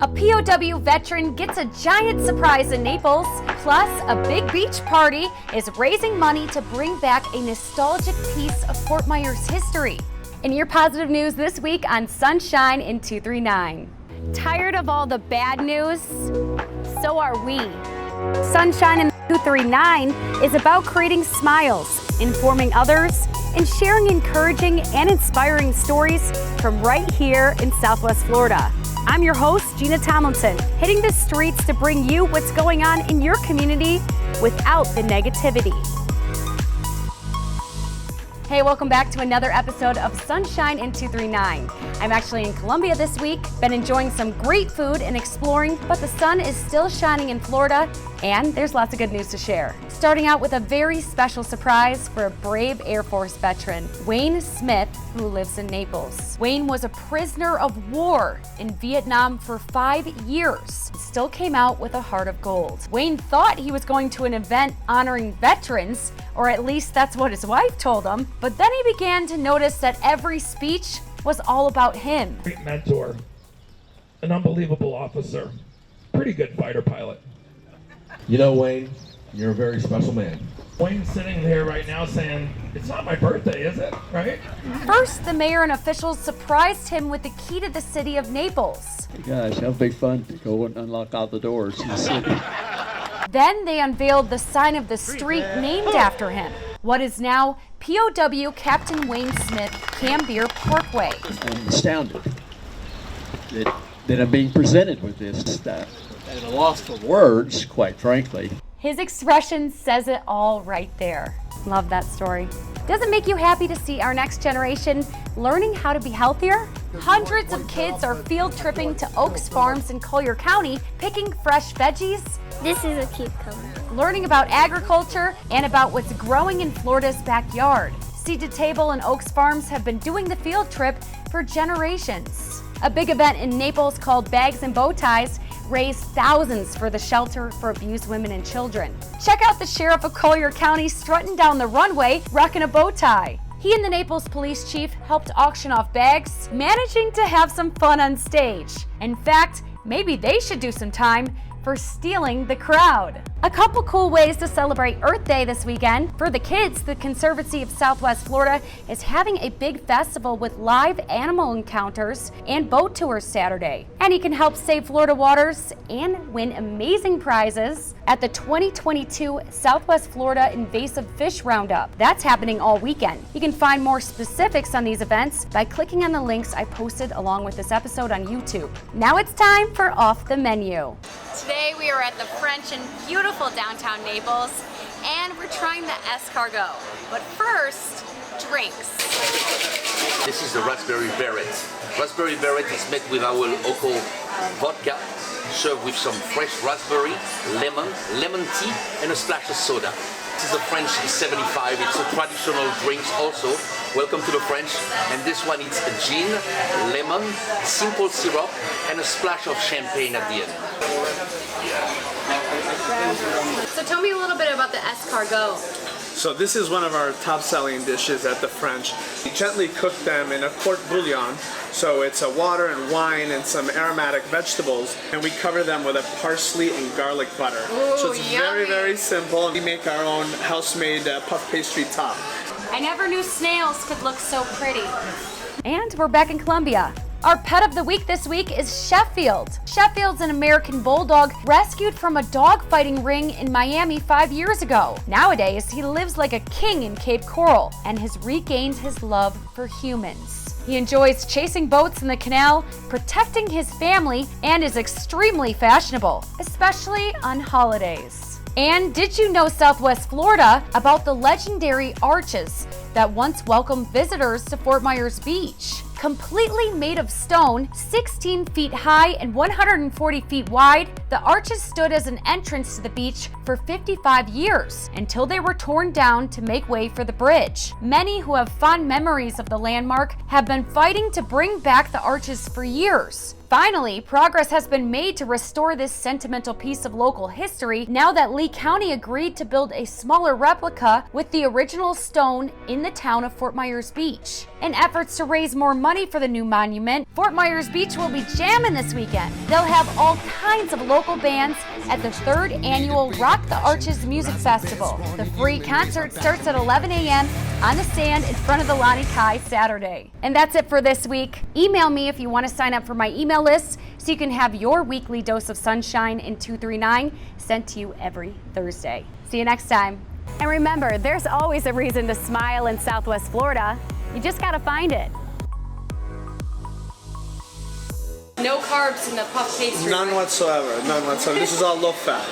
A POW veteran gets a giant surprise in Naples, plus a big beach party is raising money to bring back a nostalgic piece of Fort Myers history. In your positive news this week on Sunshine in 239. Tired of all the bad news? So are we. Sunshine in 239 is about creating smiles, informing others, and sharing encouraging and inspiring stories from right here in Southwest Florida. I'm your host, Gina Tomlinson, hitting the streets to bring you what's going on in your community without the negativity. Hey, welcome back to another episode of Sunshine in 239. I'm actually in Columbia this week, been enjoying some great food and exploring, but the sun is still shining in Florida, and there's lots of good news to share. Starting out with a very special surprise for a brave Air Force veteran, Wayne Smith, who lives in Naples. Wayne was a prisoner of war in Vietnam for 5 years, and still came out with a heart of gold. Wayne thought he was going to an event honoring veterans, or at least that's what his wife told him, but then he began to notice that every speech was all about him. Great mentor, an unbelievable officer, pretty good fighter pilot. You know, Wayne, you're a very special man. Wayne's sitting there right now saying, it's not my birthday, is it? Right? First, the mayor and officials surprised him with the key to the city of Naples. Hey guys, how big fun to go and unlock all the doors in the city. Then they unveiled the sign of the street named after him, what is now POW Captain Wayne Smith Cambier Parkway. I'm astounded that I'm being presented with this stuff. At a loss for words, quite frankly. His expression says it all right there. Love that story. Does it make you happy to see our next generation learning how to be healthier? Hundreds of kids are field tripping to Oaks Farms in Collier County, picking fresh veggies. This is a cucumber. Learning about agriculture and about what's growing in Florida's backyard. Seed to Table and Oaks Farms have been doing the field trip for generations. A big event in Naples called Bags and Bow Ties raised thousands for the shelter for abused women and children. Check out the sheriff of Collier County strutting down the runway, rocking a bow tie. He and the Naples police chief helped auction off bags, managing to have some fun on stage. In fact, maybe they should do some time for stealing the crowd. A couple cool ways to celebrate Earth Day this weekend. For the kids, the Conservancy of Southwest Florida is having a big festival with live animal encounters and boat tours Saturday. And you can help save Florida waters and win amazing prizes at the 2022 Southwest Florida Invasive Fish Roundup. That's happening all weekend. You can find more specifics on these events by clicking on the links I posted along with this episode on YouTube. Now it's time for Off the Menu. Today we are at the French in beautiful downtown Naples, and we're trying the escargot. But first, drinks. This is the raspberry beret. Raspberry beret is made with our local vodka, served with some fresh raspberry, lemon tea, and a splash of soda. This is the French 75. It's a traditional drink also. Welcome to the French. And this one is a gin, lemon, simple syrup, and a splash of champagne at the end. So tell me a little bit about the escargot. So this is one of our top-selling dishes at the French. We gently cook them in a court bouillon. So it's a water and wine and some aromatic vegetables, and we cover them with a parsley and garlic butter. Ooh, so it's yummy. very, very simple. We make our own house-made puff pastry top. I never knew snails could look so pretty. And we're back in Columbia. Our pet of the week this week is Sheffield. Sheffield's an American bulldog rescued from a dogfighting ring in Miami 5 years ago. Nowadays, he lives like a king in Cape Coral and has regained his love for humans. He enjoys chasing boats in the canal, protecting his family, and is extremely fashionable, especially on holidays. And did you know Southwest Florida about the legendary arches that once welcomed visitors to Fort Myers Beach? Completely made of stone, 16 feet high and 140 feet wide, the arches stood as an entrance to the beach for 55 years until they were torn down to make way for the bridge. Many who have fond memories of the landmark have been fighting to bring back the arches for years. Finally, progress has been made to restore this sentimental piece of local history now that Lee County agreed to build a smaller replica with the original stone in the town of Fort Myers Beach. In efforts to raise more money for the new monument, Fort Myers Beach will be jamming this weekend. They'll have all kinds of local bands at the 3rd annual Rock the Arches Music Festival. The free concert starts at 11 a.m. on the stand in front of the Lonnie Kai Saturday. And that's it for this week. Email me if you want to sign up for my email list so you can have your weekly dose of sunshine in 239 sent to you every Thursday. See you next time. And remember, there's always a reason to smile in Southwest Florida. You just gotta find it. No carbs in the puff pastry. None whatsoever. None whatsoever. This is all low fat.